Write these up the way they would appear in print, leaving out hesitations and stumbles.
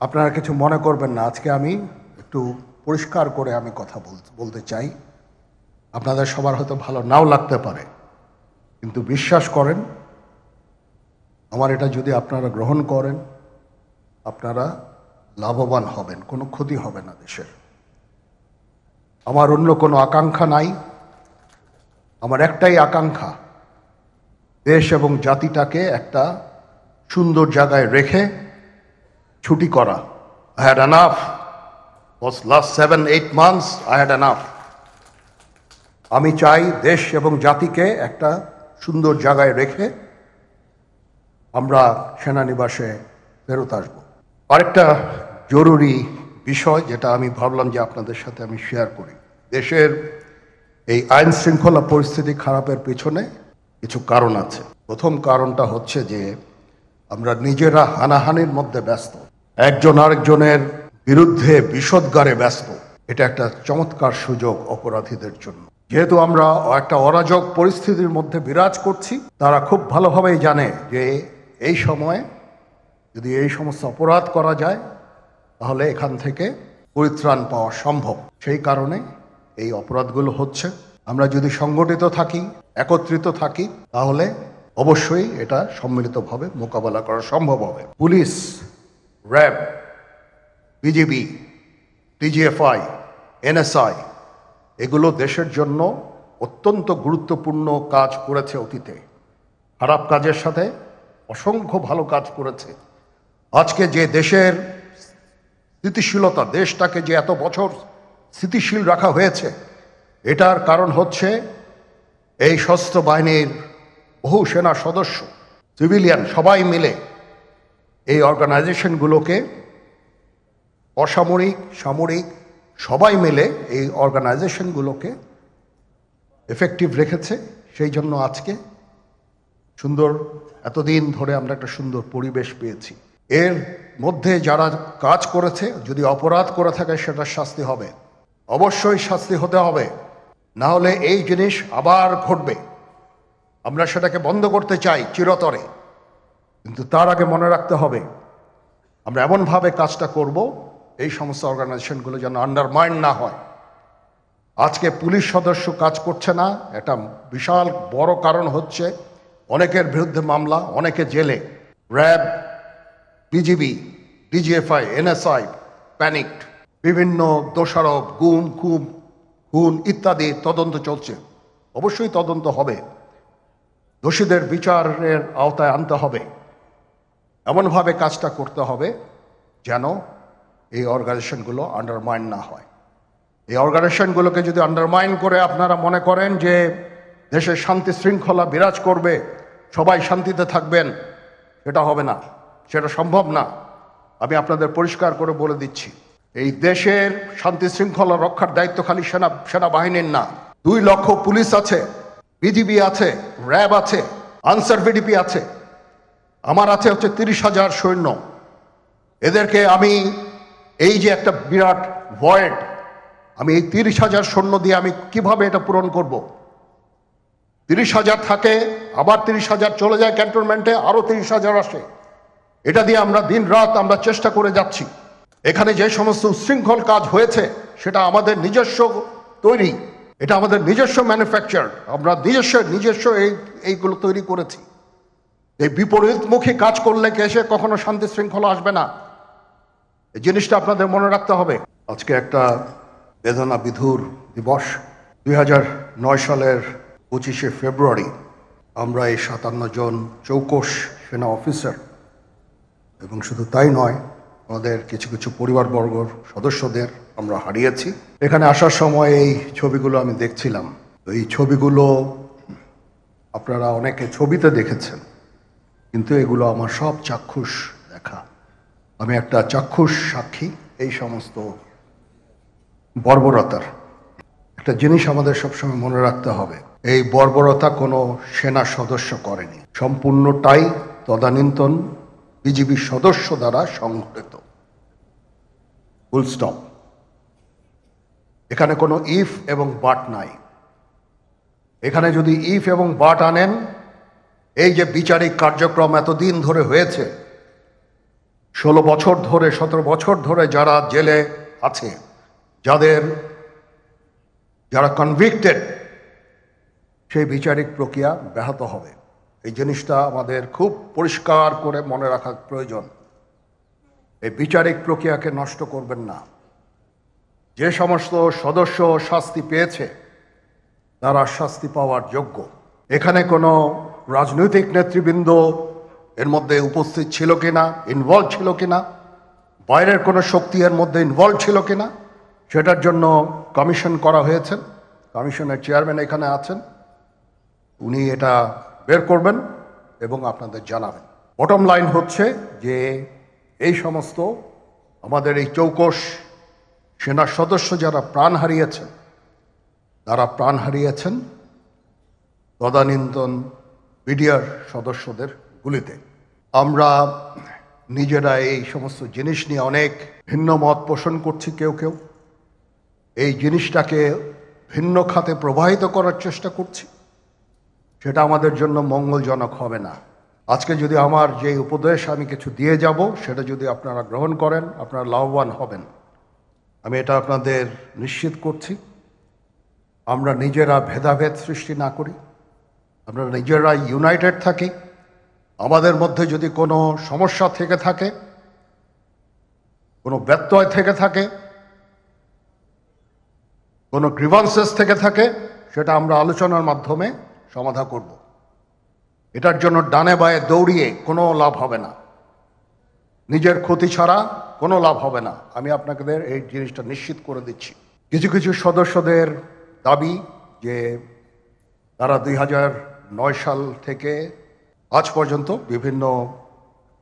আপনারা কিছু মনে করবেন না, আজকে আমি একটু পরিষ্কার করে আমি কথা বলতে চাই। আপনাদের সবার হয়তো ভালো নাও লাগতে পারে, কিন্তু বিশ্বাস করেন, আমার এটা যদি আপনারা গ্রহণ করেন, আপনারা লাভবান হবেন, কোনো ক্ষতি হবে না দেশের। আমার অন্য কোনো আকাঙ্ক্ষা নাই, আমার একটাই আকাঙ্ক্ষা, দেশ এবং জাতিটাকে একটা সুন্দর জায়গায় রেখে ছুটি করা। I had enough. Was last 7-8 months I had enough. আমি চাই দেশ এবং জাতিকে একটা সুন্দর জায়গায় রেখে আমরা সেনানিবাসে ফেরত আসব। আরেকটা জরুরি বিষয় যেটা আমি ভাবলাম যে আপনাদের সাথে আমি শেয়ার করি। দেশের এই আইন শৃঙ্খলা পরিস্থিতি খারাপের পিছনে কিছু কারণ আছে। প্রথম কারণটা হচ্ছে যে আমরা নিজেরা হানাহানির মধ্যে ব্যস্ত, একজন আরেকজনের বিরুদ্ধে বিষোদ্গারে ব্যস্ত। এটা একটা চমৎকার সুযোগ অপরাধীদের জন্য। যেহেতু আমরা একটা অরাজক পরিস্থিতির মধ্যে বিরাজ করছি, তারা খুব ভালোভাবেই জানে যে এই সময়ে যদি এই সমস্ত অপরাধ করা যায় তাহলে এখান থেকে পরিত্রাণ পাওয়া সম্ভব। সেই কারণে এই অপরাধগুলো হচ্ছে। আমরা যদি সংগঠিত থাকি, একত্রিত থাকি, তাহলে অবশ্যই এটা সম্মিলিতভাবে মোকাবেলা করা সম্ভব হবে। Police, RAB, BGB, TGFI, NSI এগুলো দেশের জন্য অত্যন্ত গুরুত্বপূর্ণ কাজ করেছে অতীতে। খারাপ কাজের সাথে অসংখ্য ভালো কাজ করেছে। আজকে যে দেশের স্থিতিশীলতা, দেশটাকে যে এত বছর স্থিতিশীল রাখা হয়েছে, এটার কারণ হচ্ছে এই সশস্ত্র বাহিনীর বহু সেনা সদস্য, সিভিলিয়ান সবাই মিলে এই অর্গানাইজেশনগুলোকে, অসামরিক, সামরিক সবাই মিলে এই অর্গানাইজেশনগুলোকে এফেক্টিভ রেখেছে। সেই জন্য আজকে সুন্দর, এতদিন ধরে আমরা একটা সুন্দর পরিবেশ পেয়েছি। এর মধ্যে যারা কাজ করেছে, যদি অপরাধ করে থাকে সেটার শাস্তি হবে, অবশ্যই শাস্তি হতে হবে, না হলে এই জিনিস আবার ঘটবে। আমরা সেটাকে বন্ধ করতে চাই চিরতরে, কিন্তু তার আগে মনে রাখতে হবে আমরা এমনভাবে কাজটা করব এই সমস্ত অর্গানাইজেশনগুলো যেন আন্ডারমাইন না হয়। আজকে পুলিশ সদস্য কাজ করছে না, একটা বিশাল বড় কারণ হচ্ছে অনেকের বিরুদ্ধে মামলা, অনেকে জেলে। RAB, BGB, DGFI, NSI panicked, বিভিন্ন দোষারোপ, গুম, খুন ইত্যাদি তদন্ত চলছে। অবশ্যই তদন্ত হবে, দোষীদের বিচারের আওতায় আনতে হবে। এমনভাবে কাজটা করতে হবে যেন এই অর্গানাইজেশনগুলো আন্ডারমাইন না হয়। এই অর্গানাইজেশনগুলোকে যদি আন্ডারমাইন করে আপনারা মনে করেন যে দেশের শান্তি শৃঙ্খলা বিরাজ করবে, সবাই শান্তিতে থাকবেন, সেটা হবে না, সেটা সম্ভব না। আমি আপনাদের পরিষ্কার করে বলে দিচ্ছি, এই দেশের শান্তি শৃঙ্খলা রক্ষার দায়িত্ব খালি সেনাবাহিনীর না। 2 লক্ষ পুলিশ আছে, বিজিবি আছে, র্যাব আছে, আনসার ভিডিপি আছে, আমার আছে হচ্ছে 30,000 সৈন্য। এদেরকে আমি এই যে একটা বিরাট ভয়েড, আমি এই 30,000 সৈন্য দিয়ে আমি কিভাবে এটা পূরণ করব? 30,000 থাকে, আবার 30,000 চলে যায় ক্যান্টনমেন্টে, আরো 30,000 আসে। এটা দিয়ে আমরা দিন রাত আমরা চেষ্টা করে যাচ্ছি। এখানে যে সমস্ত উচ্ছৃঙ্খল কাজ হয়েছে সেটা আমাদের নিজস্ব তৈরি, এটা আমাদের নিজস্ব ম্যানুফ্যাকচার, আমরা নিজস্ব এইগুলো তৈরি করেছি। এই বিপরীতমুখী কাজ করলে এসে কখনো শান্তি শৃঙ্খলা আসবে না, এই জিনিসটা আপনাদের মনে রাখতে হবে। আজকে একটা বেদনা বিধুর দিবস। 2009 সালের 25শে ফেব্রুয়ারি আমরা এই 57 জন চৌকস সেনা অফিসার, এবং শুধু তাই নয়, আমাদের কিছু কিছু পরিবারবর্গর সদস্যদের আমরা হারিয়েছি। এখানে আসার সময় এই ছবিগুলো আমি দেখছিলাম। এই ছবিগুলো আপনারা অনেকে ছবিতে দেখেছেন, কিন্তু এগুলো আমার সব চাক্ষুষ দেখা। আমি একটা চাক্ষুষ সাক্ষী এই সমস্ত বর্বরতার। একটা জিনিস আমাদের সবসময় মনে রাখতে হবে, এই বর্বরতা কোনো সেনা সদস্য করেনি, সম্পূর্ণটাই তদানীন্তন বিজিবি সদস্য দ্বারা সংঘটিত। Full stop. এখানে কোনো ইফ এবং বাট নাই। এখানে যদি ইফ এবং বাট আনেন, এই যে বিচারিক কার্যক্রম এতদিন ধরে হয়েছে, বছর ধরে 17 বছর ধরে যারা জেলে আছে, যারা কনভিক্টেড, সেই বিচারিক প্রক্রিয়া ব্যাহত হবে। এই জিনিসটা আমাদের খুব পরিষ্কার করে মনে রাখা প্রয়োজন। এই বিচারিক প্রক্রিয়াকে নষ্ট করবেন না। যে সমস্ত সদস্য শাস্তি পেয়েছে তারা শাস্তি পাওয়ার যোগ্য। এখানে কোনো রাজনৈতিক নেতৃবৃন্দ এর মধ্যে উপস্থিত ছিল কিনা, ইনভলভ ছিল কিনা, বাইরের কোনো শক্তি এর মধ্যে ইনভলভ ছিল কিনা, সেটার জন্য কমিশন করা হয়েছে। কমিশনের চেয়ারম্যান এখানে আছেন, উনি এটা বের করবেন এবং আপনাদের জানাবেন। বটম লাইন হচ্ছে যে এই সমস্ত আমাদের এই চৌকস সেনা সদস্য যারা প্রাণ হারিয়েছেন, তারা প্রাণ হারিয়েছেন তদানীন্তন বিডিআর সদস্যদের গুলিতে। আমরা নিজেরা এই সমস্ত জিনিস নিয়ে অনেক ভিন্ন মত পোষণ করছি। কেউ কেউ এই জিনিসটাকে ভিন্ন খাতে প্রবাহিত করার চেষ্টা করছি। সেটা আমাদের জন্য মঙ্গলজনক হবে না। আজকে যদি আমার যে উপদেশ আমি কিছু দিয়ে যাব, সেটা যদি আপনারা গ্রহণ করেন, আপনারা লাভবান হবেন, আমি এটা আপনাদের নিশ্চিত করছি। আমরা নিজেরা ভেদাভেদ সৃষ্টি না করি, আমরা নিজেরা ইউনাইটেড থাকি। আমাদের মধ্যে যদি কোনো সমস্যা থেকে থাকে, কোনো ব্যত্যয় থেকে থাকে, কোনো গ্রিভান্সেস থেকে থাকে, সেটা আমরা আলোচনার মাধ্যমে সমাধান করব। এটার জন্য ডানে বায়ে দৌড়িয়ে কোনো লাভ হবে না, নিজের ক্ষতি ছাড়া কোনো লাভ হবে না। আমি আপনাদের এই জিনিসটা নিশ্চিত করে দিচ্ছি। কিছু কিছু সদস্যদের দাবি যে তারা 2009 সাল থেকে আজ পর্যন্ত বিভিন্ন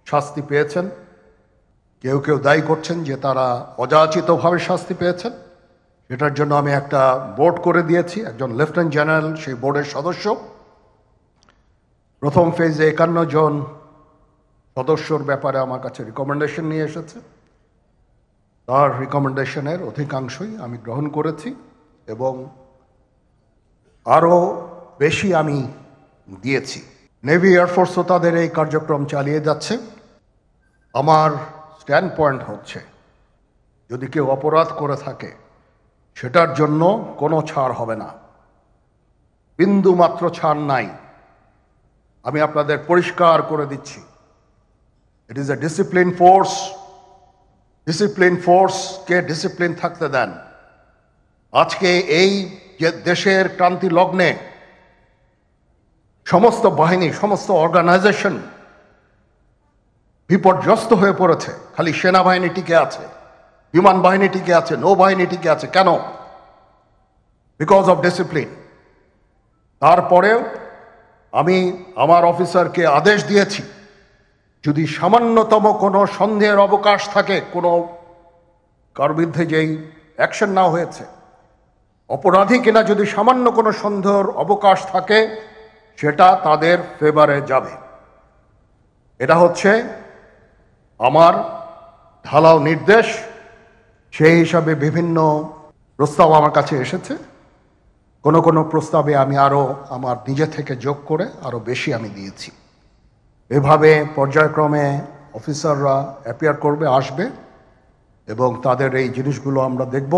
শাস্তি পেয়েছেন। কেউ কেউ দায়ী করছেন যে তারা অযাচিতভাবে শাস্তি পেয়েছেন। এটার জন্য আমি একটা বোর্ড করে দিয়েছি, একজন লেফটেন্যান্ট জেনারেল সেই বোর্ডের সদস্য। প্রথম ফেজে 51 জন সদস্যর ব্যাপারে আমার কাছে রিকমেন্ডেশন নিয়ে এসেছে। তার রিকমেন্ডেশনের অধিকাংশই আমি গ্রহণ করেছি এবং আরও বেশি আমি দিয়েছি। নেভি এয়ারফোর্সও তাদের এই কার্যক্রম চালিয়ে যাচ্ছে। আমার স্ট্যান্ড পয়েন্ট হচ্ছে, যদি কেউ অপরাধ করে থাকে সেটার জন্য কোনো ছাড় হবে না, বিন্দু মাত্র ছাড় নাই। আমি আপনাদের পরিষ্কার করে দিচ্ছি, it is a discipline force. Discipline ফোর্সকে ডিসিপ্লিন থাকতে দেন। আজকে এই যে দেশের ক্রান্তি লগ্নে সমস্ত বাহিনী, সমস্ত অর্গানাইজেশন বিপর্যস্ত হয়ে পড়েছে। খালি সেনাবাহিনী টিকে আছে, বিমান বাহিনী টিকে আছে, নৌবাহিনী টিকে আছে। কেন? Because of discipline. তারপরেও আমি আমার অফিসারকে আদেশ দিয়েছি, যদি সামান্যতম কোনো সন্দেহের অবকাশ থাকে, কোনো কার বিরুদ্ধে যেই অ্যাকশন নেওয়া হয়েছে, অপরাধী কিনা যদি সামান্য কোনো সন্দেহের অবকাশ থাকে, সেটা তাদের ফেভারে যাবে। এটা হচ্ছে আমার ঢালাও নির্দেশ। সেই হিসাবে বিভিন্ন প্রস্তাব আমার কাছে এসেছে। কোনো কোনো প্রস্তাবে আমি আরও আমার নিজে থেকে যোগ করে আরও বেশি আমি দিয়েছি। এভাবে পর্যায়ক্রমে অফিসাররা অ্যাপিয়ার করবে, আসবে এবং তাদের এই জিনিসগুলো আমরা দেখব।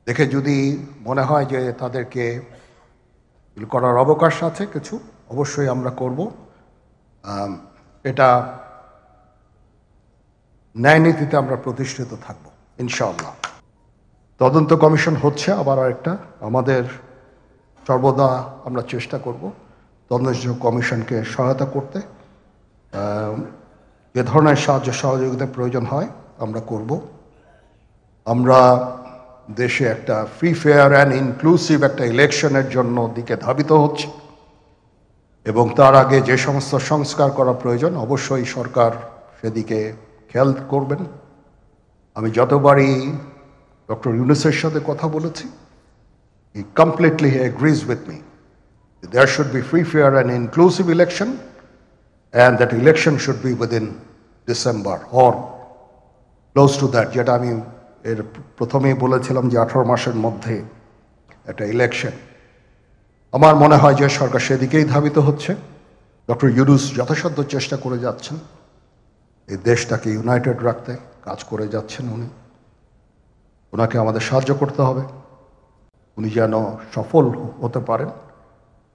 দেখে যদি মনে হয় যে তাদেরকে করার অবকাশ আছে কিছু, অবশ্যই আমরা করব। এটা ন্যায় নীতিতে আমরা প্রতিষ্ঠিত থাকব ইনশাআল্লাহ। তদন্ত কমিশন হচ্ছে আবার আরেকটা। আমাদের সর্বদা আমরা চেষ্টা করব তদন্ত কমিশনকে সহায়তা করতে। যে ধরনের সাহায্য সহযোগিতার প্রয়োজন হয় আমরা করব। আমরা দেশে একটা ফ্রি, ফেয়ার অ্যান্ড ইনক্লুসিভ একটা ইলেকশনের জন্য দিকে ধাবিত হচ্ছে এবং তার আগে যে সমস্ত সংস্কার করা প্রয়োজন অবশ্যই সরকার সেদিকে খেয়াল করবেন। আমি যতবারই ডক্টর ইউনূসের সাথে কথা বলেছি, he completely agrees with me. There should be free, fair and inclusive election, and that election should be within December or close to that. যেটা আমি এর প্রথমেই বলেছিলাম যে 18 মাসের মধ্যে একটা ইলেকশন। আমার মনে হয় যে সরকার সেদিকেই ধাবিত হচ্ছে। ডক্টর ইউনূস যথাসাধ্য চেষ্টা করে যাচ্ছেন এই দেশটাকে ইউনাইটেড রাখতে কাজ করে যাচ্ছেন উনি। ওনাকে আমাদের সাহায্য করতে হবে, উনি যেন সফল হতে পারেন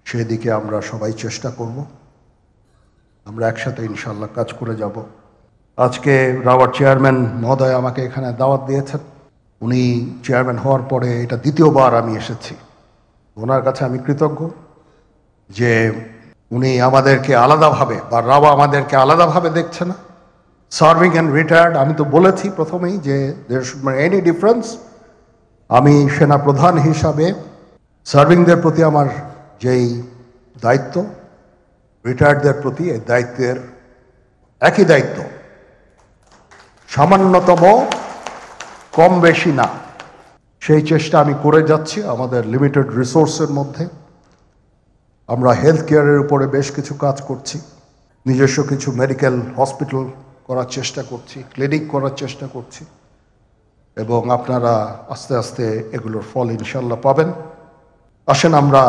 সেদিকে আমরা সবাই চেষ্টা করব। আমরা একসাথে ইনশাল্লাহ কাজ করে যাব। আজকে রাওয়ার চেয়ারম্যান মহোদয় আমাকে এখানে দাওয়াত দিয়েছেন। উনি চেয়ারম্যান হওয়ার পরে এটা দ্বিতীয়বার আমি এসেছি। ওনার কাছে আমি কৃতজ্ঞ যে উনি আমাদেরকে আলাদাভাবে বা রাওয়া আমাদেরকে আলাদাভাবে দেখছে না। সার্ভিং অ্যান্ড রিটায়ার্ড, আমি তো বলেছি প্রথমেই যে there should be any difference. আমি সেনা প্রধান হিসাবে সার্ভিংদের প্রতি আমার যেই দায়িত্ব, রিটায়ার্ডদের প্রতি এই দায়িত্বের একই দায়িত্ব, সামান্যতম কম বেশি না। সেই চেষ্টা আমি করে যাচ্ছি আমাদের লিমিটেড রিসোর্সের মধ্যে। আমরা হেলথ কেয়ারের উপরে বেশ কিছু কাজ করছি, নিজস্ব কিছু মেডিকেল হসপিটাল করার চেষ্টা করছি, ক্লিনিক করার চেষ্টা করছি, এবং আপনারা আস্তে আস্তে এগুলোর ফল ইনশাল্লাহ পাবেন। আসেন আমরা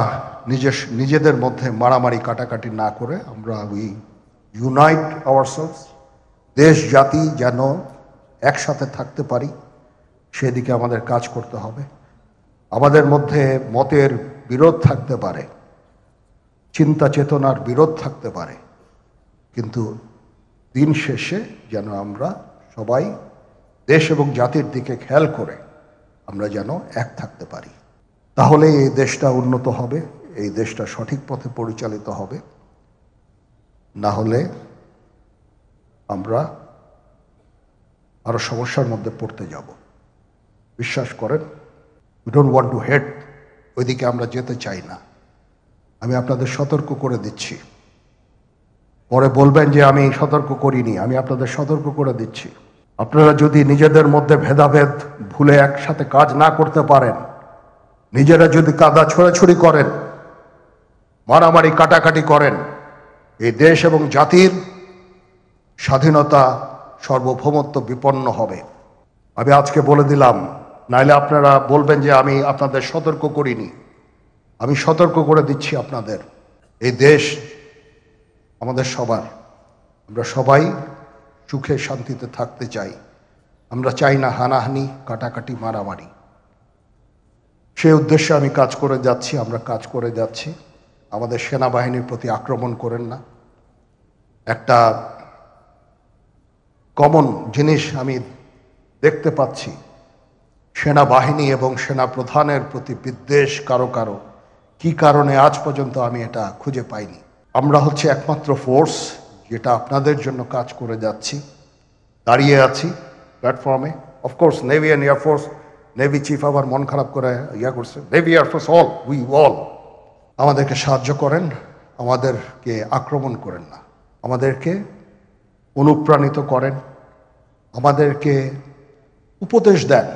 নিজেদের মধ্যে মারামারি কাটাকাটি না করে আমরা উই ইউনাইট আওয়ারসেলভস। দেশ জাতি যেন একসাথে থাকতে পারি সেদিকে আমাদের কাজ করতে হবে। আমাদের মধ্যে মতের বিরোধ থাকতে পারে, চিন্তা চেতনার বিরোধ থাকতে পারে, কিন্তু দিন শেষে যেন আমরা সবাই দেশ এবং জাতির দিকে খেয়াল করে আমরা যেন এক থাকতে পারি। তাহলে এই দেশটা উন্নত হবে, এই দেশটা সঠিক পথে পরিচালিত হবে। না হলে আমরা আরো সমস্যার মধ্যে পড়তে যাব। বিশ্বাস করেন, we don't want to head, ওইদিকে আমরা যেতে চাই না। আমি আপনাদের সতর্ক করে দিচ্ছি। পরে বলবেন যে আমি সতর্ক করিনি, আমি আপনাদের সতর্ক করে দিচ্ছি। আপনারা যদি নিজেদের মধ্যে ভেদাভেদ ভুলে একসাথে কাজ না করতে পারেন, নিজেরা যদি কাদা ছোড়াছুড়ি করেন, মারামারি কাটাকাটি করেন, এই দেশ এবং জাতির স্বাধীনতা সার্বভৌমত্ব বিপন্ন হবে। আমি আজকে বলে দিলাম, নাইলে আপনারা বলবেন যে আমি আপনাদের সতর্ক করিনি। আমি সতর্ক করে দিচ্ছি আপনাদের। এই দেশ আমাদের সবার, আমরা সবাই সুখে শান্তিতে থাকতে চাই। আমরা চাই না হানাহানি, কাটাকাটি, মারামারি। সেই উদ্দেশ্যে আমি কাজ করে যাচ্ছি, আমরা কাজ করে যাচ্ছি। আমাদের সেনাবাহিনীর প্রতি আক্রমণ করেন না। একটা কমন জিনিস আমি দেখতে পাচ্ছি, সেনাবাহিনী এবং সেনা প্রধানের প্রতি বিদ্বেষ কারো কারো। কি কারণে আজ পর্যন্ত আমি এটা খুঁজে পাইনি। আমরা হচ্ছে একমাত্র ফোর্স যেটা আপনাদের জন্য কাজ করে যাচ্ছি, দাঁড়িয়ে আছি প্ল্যাটফর্মে। Of course navy and air force, navy chief আবার মন খারাপ করে করছে, navy air force all, we all. আমাদেরকে সাহায্য করেন, আমাদেরকে আক্রমণ করেন না, আমাদেরকে অনুপ্রাণিত করেন, আমাদেরকে উপদেশ দেন।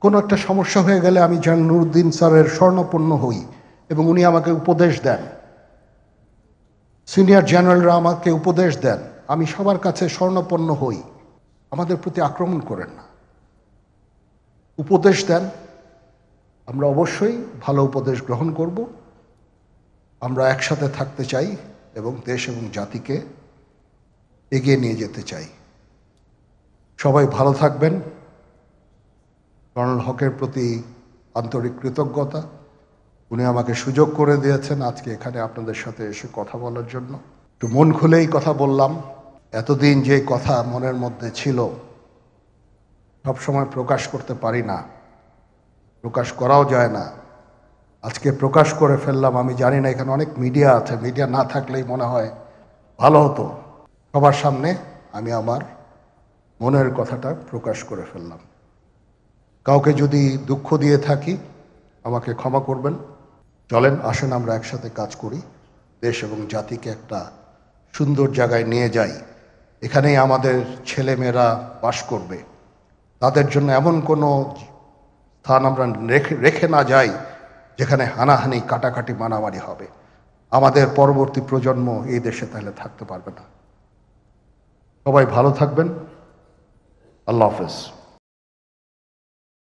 কোনো একটা সমস্যা হয়ে গেলে আমি জেনারেল নুরুদ্দিন স্যারের স্বর্ণপন্ন হই এবং উনি আমাকে উপদেশ দেন। সিনিয়র জেনারেলরা আমাকে উপদেশ দেন, আমি সবার কাছে স্বর্ণপন্ন হই। আমাদের প্রতি আক্রমণ করেন না, উপদেশ দেন। আমরা অবশ্যই ভালো উপদেশ গ্রহণ করব। আমরা একসাথে থাকতে চাই এবং দেশ এবং জাতিকে এগিয়ে নিয়ে যেতে চাই। সবাই ভালো থাকবেন। কর্নেল হকের প্রতি আন্তরিক কৃতজ্ঞতা। উনি আমাকে সুযোগ করে দিয়েছেন আজকে এখানে আপনাদের সাথে এসে কথা বলার জন্য। একটু মন খুলেই কথা বললাম। এতদিন যে কথা মনের মধ্যে ছিল সবসময় প্রকাশ করতে পারি না, প্রকাশ করাও যায় না। আজকে প্রকাশ করে ফেললাম। আমি জানি না এখানে অনেক মিডিয়া আছে, মিডিয়া না থাকলেই মনে হয় ভালো হতো। সবার সামনে আমি আমার মনের কথাটা প্রকাশ করে ফেললাম। কাউকে যদি দুঃখ দিয়ে থাকি আমাকে ক্ষমা করবেন। চলেন, আসেন আমরা একসাথে কাজ করি, দেশ এবং জাতিকে একটা সুন্দর জায়গায় নিয়ে যাই। এখানেই আমাদের ছেলেমেয়েরা বাস করবে। তাদের জন্য এমন কোনো স্থান আমরা রেখে না যাই যেখানে হানাহানি, কাটাকাটি, মারামারি হবে। আমাদের পরবর্তী প্রজন্ম এই দেশে তাহলে থাকতে পারবে না। সবাই ভালো থাকবেন। আল্লাহ হাফেজ।